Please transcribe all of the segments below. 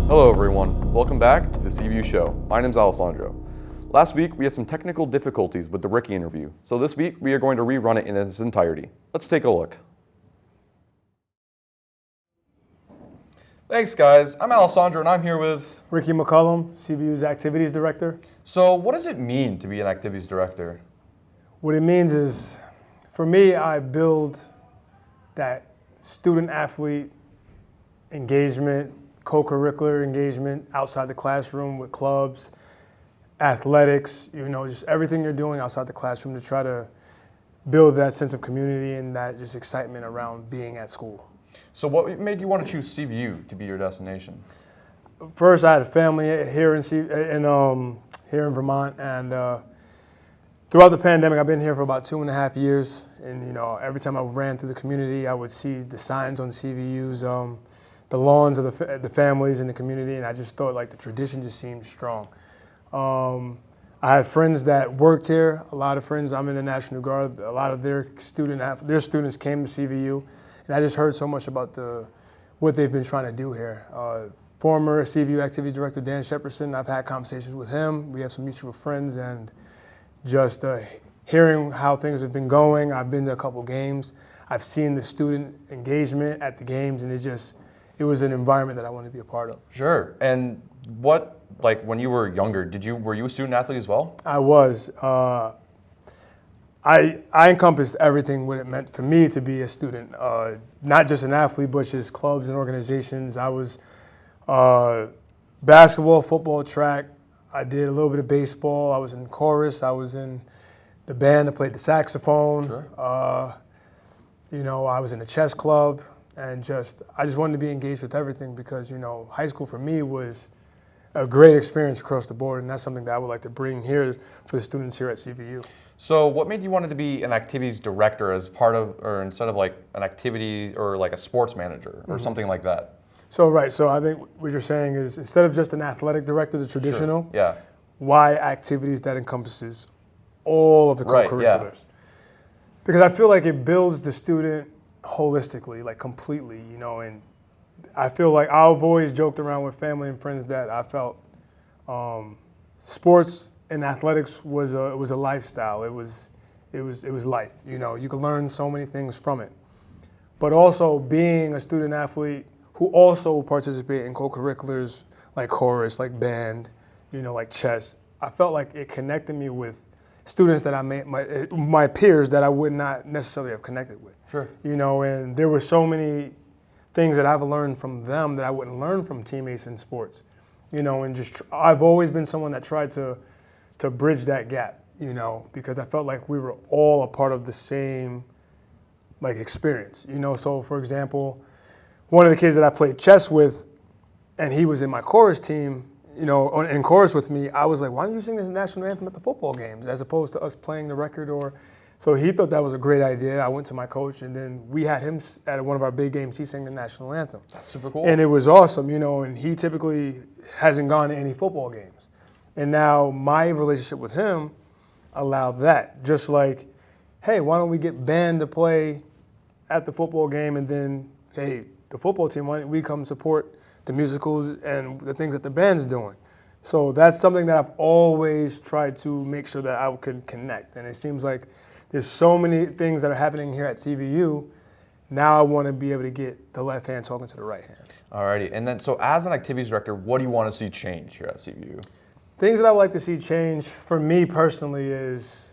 Hello everyone, welcome back to the CVU Show. My name's Alessandro. Last week we had some technical difficulties with the Ricky interview, so this week we are going to rerun it in its entirety. Let's take a look. Thanks guys, I'm Alessandro and I'm here with... Ricky McCullum, CVU's Activities Director. So what does it mean to be an Activities Director? What it means is, for me, I build that student-athlete engagement, co-curricular engagement outside the classroom with clubs, athletics, just everything you're doing outside the classroom to try to build that sense of community and that just excitement around being at school. So what made you want to choose CVU to be your destination? First, I had a family here here in Vermont, and throughout the pandemic, I've been here for about 2.5 years, and every time I ran through the community, I would see the signs on CVU's, the lawns of the families in the community, and I just thought like the tradition just seemed strong. I had friends that worked here. A lot of friends. I'm in the National Guard. A lot of their students came to CVU, and I just heard so much about what they've been trying to do here. Former CVU Activities Director Dan Shepardson, I've had conversations with him. We have some mutual friends, and just hearing how things have been going. I've been to a couple games. I've seen the student engagement at the games, and it was an environment that I wanted to be a part of. Sure. And when you were younger, were you a student athlete as well? I was. I encompassed everything what it meant for me to be a student, not just an athlete, but just clubs and organizations. I was basketball, football, track. I did a little bit of baseball. I was in chorus. I was in the band. I played the saxophone. Sure. I was in a chess club. And I just wanted to be engaged with everything because, high school for me was a great experience across the board, and that's something that I would like to bring here for the students here at CVU. So what made you want to be an activities director as part of, or instead of like an activity or like a sports manager or something like that? So I think what you're saying is instead of just an athletic director, the traditional, Sure. Yeah. why activities that encompasses all of the co-curriculars? Right, yeah. Because I feel like it builds the student holistically, like completely, and I feel like I've always joked around with family and friends that I felt sports and athletics was a lifestyle. It was life. You could learn so many things from it. But also being a student athlete who also participate in co-curriculars like chorus, like band, like chess, I felt like it connected me with students that my peers that I would not necessarily have connected with. Sure. And there were so many things that I've learned from them that I wouldn't learn from teammates in sports. And I've always been someone that tried to bridge that gap, because I felt like we were all a part of the same experience. So for example, one of the kids that I played chess with, and he was in my chorus team, in chorus with me, I was like, why don't you sing this national anthem at the football games as opposed to us playing the record? So he thought that was a great idea. I went to my coach, and then we had him at one of our big games. He sang the national anthem. That's super cool. And it was awesome, and he typically hasn't gone to any football games. And now my relationship with him allowed that. Just like, hey, why don't we get band to play at the football game, and then, hey, the football team, why don't we come support the musicals and the things that the band's doing? So that's something that I've always tried to make sure that I could connect. And it seems like there's so many things that are happening here at CVU. Now I want to be able to get the left hand talking to the right hand. Alrighty, and then so as an activities director, what do you want to see change here at CVU? Things that I would like to see change for me personally is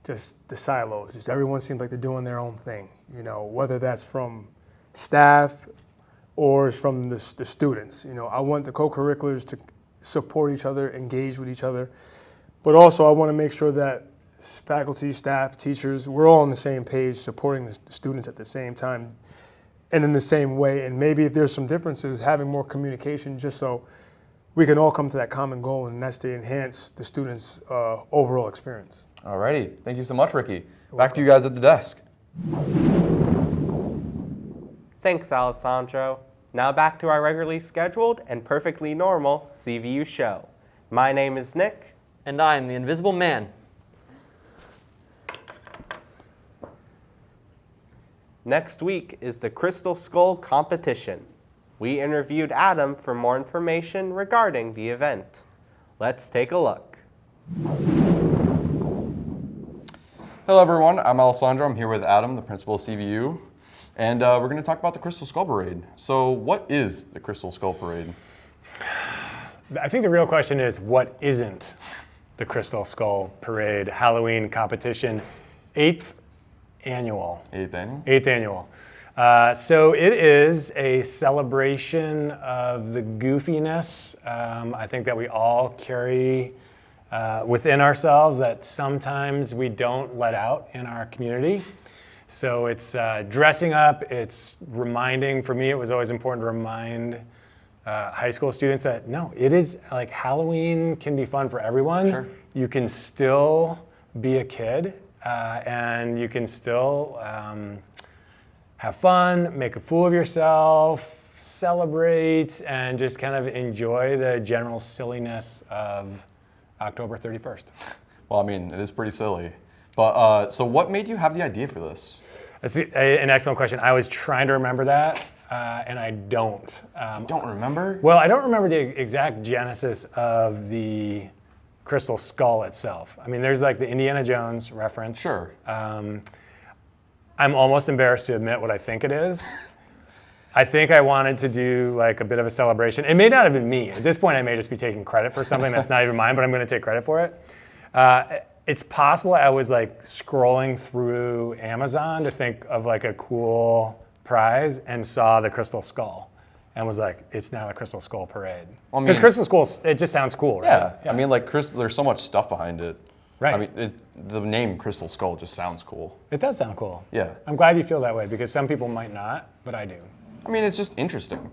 just the silos. Just everyone seems like they're doing their own thing, whether that's from staff or it's from the students. I want the co-curriculars to support each other, engage with each other, but also I want to make sure that faculty, staff, teachers, we're all on the same page supporting the students at the same time and in the same way. And maybe if there's some differences, having more communication just so we can all come to that common goal, and that's to enhance the students' overall experience. Alrighty, thank you so much, Ricky. Back to you guys at the desk. Thanks, Alessandro. Now back to our regularly scheduled and perfectly normal CVU show. My name is Nick. And I am the Invisible Man. Next week is the Crystal Skull competition. we interviewed Adam for more information regarding the event. Let's take a look. Hello everyone, I'm Alessandro. I'm here with Adam, the principal of CVU, and we're going to talk about the Crystal Skull Parade. So what is the Crystal Skull Parade? I think the real question is, what isn't the Crystal Skull Parade Halloween competition? 8th annual. 8th annual? 8th annual. So it is a celebration of the goofiness, I think, that we all carry within ourselves that sometimes we don't let out in our community. So it's dressing up, it's reminding, for me it was always important to remind high school students that no, it is like Halloween can be fun for everyone. Sure. You can still be a kid and you can still have fun, make a fool of yourself, celebrate, and just kind of enjoy the general silliness of October 31st. Well, I mean, it is pretty silly. But so what made you have the idea for this? That's an excellent question. I was trying to remember that, and I don't. You don't remember? Well, I don't remember the exact genesis of the Crystal Skull itself. I mean, there's like the Indiana Jones reference. Sure. I'm almost embarrassed to admit what I think it is. I think I wanted to do like a bit of a celebration. It may not have been me. At this point, I may just be taking credit for something that's not even mine, but I'm going to take credit for it. It's possible I was like scrolling through Amazon to think of like a cool prize and saw the Crystal Skull and was like, it's now a Crystal Skull Parade. Because Crystal Skull, it just sounds cool, right? Yeah. I mean, like, there's so much stuff behind it. Right. I mean, the name Crystal Skull just sounds cool. It does sound cool. Yeah. I'm glad you feel that way because some people might not, but I do. I mean, it's just interesting.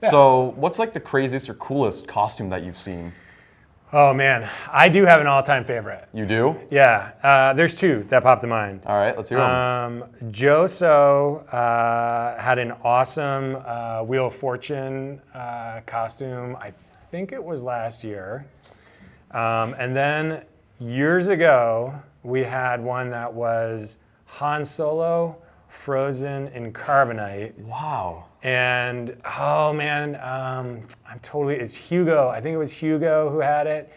Yeah. So what's like the craziest or coolest costume that you've seen? Oh man, I do have an all-time favorite. You do? Yeah, there's two that popped to mind. All right, let's hear them. Joe So had an awesome Wheel of Fortune costume. I think it was last year. And then years ago, we had one that was Han Solo frozen in carbonite. Wow. And oh man, it's Hugo. I think it was Hugo who had it.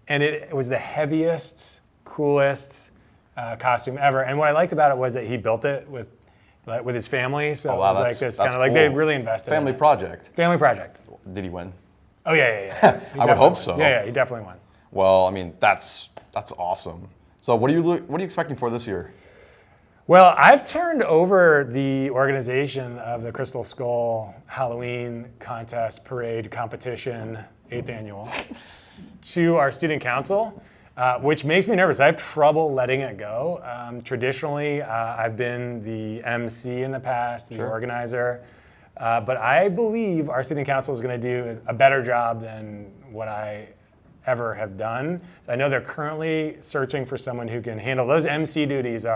And it was the heaviest, coolest costume ever. And what I liked about it was that he built it with his family. So Oh, wow, it was like this kind of like they really invested Family in it. project. Family project. Did he win? Oh yeah. I would hope so. Yeah, he definitely won. Well, I mean, that's awesome. So what are you expecting for this year? Well, I've turned over the organization of the Crystal Skull Halloween Contest Parade Competition 8th Annual to our student council, which makes me nervous. I have trouble letting it go. Traditionally, I've been the MC in the past, the organizer, but I believe our student council is going to do a better job than what I ever have done. So I know they're currently searching for someone who can handle those MC duties.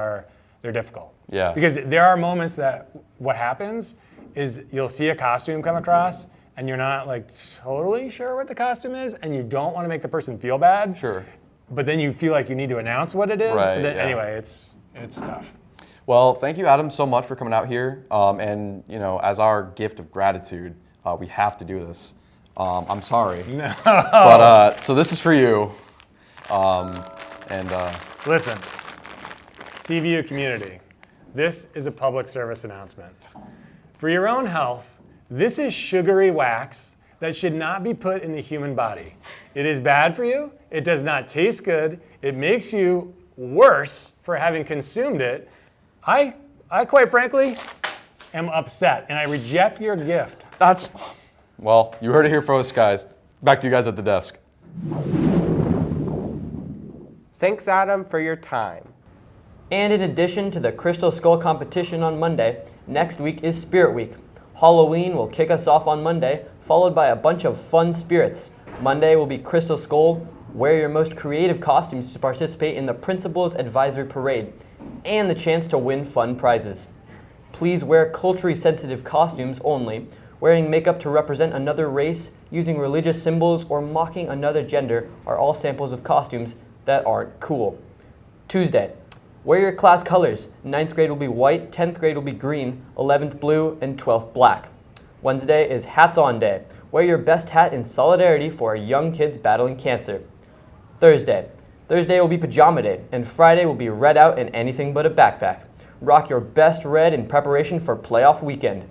They're difficult. Yeah. Because there are moments that what happens is you'll see a costume come across and you're not like totally sure what the costume is and you don't want to make the person feel bad. Sure. But then you feel like you need to announce what it is. Right, But then, yeah. Anyway, it's tough. Well, thank you, Adam, so much for coming out here. And as our gift of gratitude, we have to do this. I'm sorry. No. But so this is for you. Listen, CVU community, this is a public service announcement. For your own health, this is sugary wax that should not be put in the human body. It is bad for you. It does not taste good. It makes you worse for having consumed it. I quite frankly am upset and I reject your gift. Well, you heard it here first, guys. Back to you guys at the desk. Thanks, Adam, for your time. And in addition to the Crystal Skull competition on Monday, next week is Spirit Week. Halloween will kick us off on Monday, followed by a bunch of fun spirits. Monday will be Crystal Skull, wear your most creative costumes to participate in the Principal's Advisory Parade, and the chance to win fun prizes. Please wear culturally sensitive costumes only. Wearing makeup to represent another race, using religious symbols, or mocking another gender are all samples of costumes that aren't cool. Tuesday, wear your class colors. 9th grade will be white, 10th grade will be green, 11th blue, and 12th black. Wednesday is Hats On Day. Wear your best hat in solidarity for our young kids battling cancer. Thursday will be Pajama Day, and Friday will be Red Out and Anything But a Backpack. Rock your best red in preparation for playoff weekend.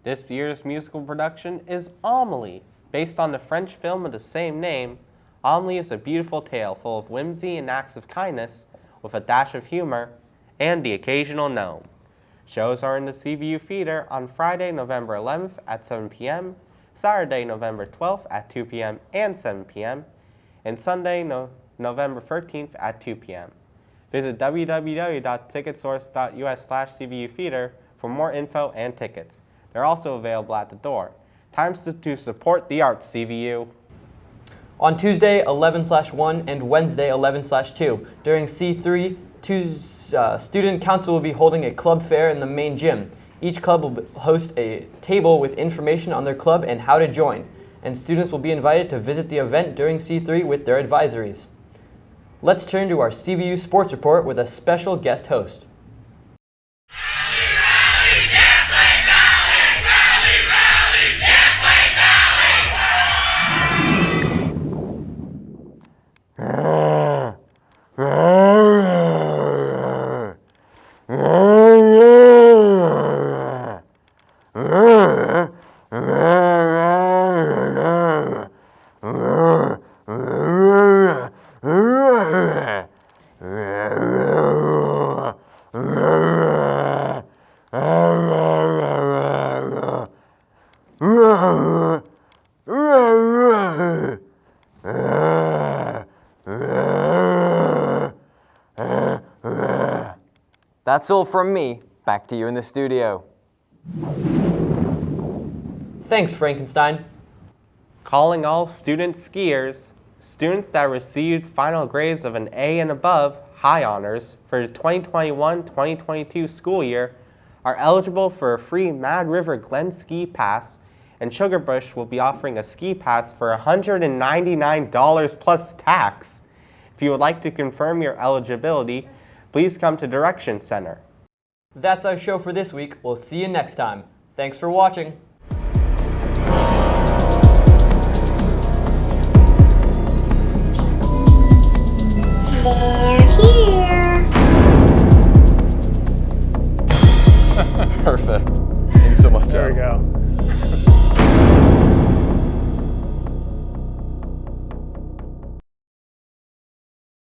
This year's musical production is Amélie. Based on the French film of the same name, Amélie is a beautiful tale full of whimsy and acts of kindness with a dash of humor and the occasional gnome. Shows are in the CVU Theater on Friday, November 11th at 7 p.m., Saturday, November 12th at 2 p.m. and 7 p.m., and Sunday, November 13th at 2 p.m. Visit www.ticketsource.us/CVU Theater for more info and tickets. They're also available at the door. Times to support the arts, CVU. On Tuesday 11/1 and Wednesday 11/2, during C3, Student Council will be holding a club fair in the main gym. Each club will host a table with information on their club and how to join, and students will be invited to visit the event during C3 with their advisories. Let's turn to our CVU Sports Report with a special guest host. That's all from me. Back to you in the studio. Thanks, Frankenstein. Calling all student skiers, students that received final grades of an A and above, high honors, for the 2021-2022 school year are eligible for a free Mad River Glen ski pass, and Sugarbush will be offering a ski pass for $199 plus tax. If you would like to confirm your eligibility, please come to Direction Center. That's our show for this week. We'll see you next time. Thanks for watching. They're here. Perfect. Thank you so much, There we Adam. go.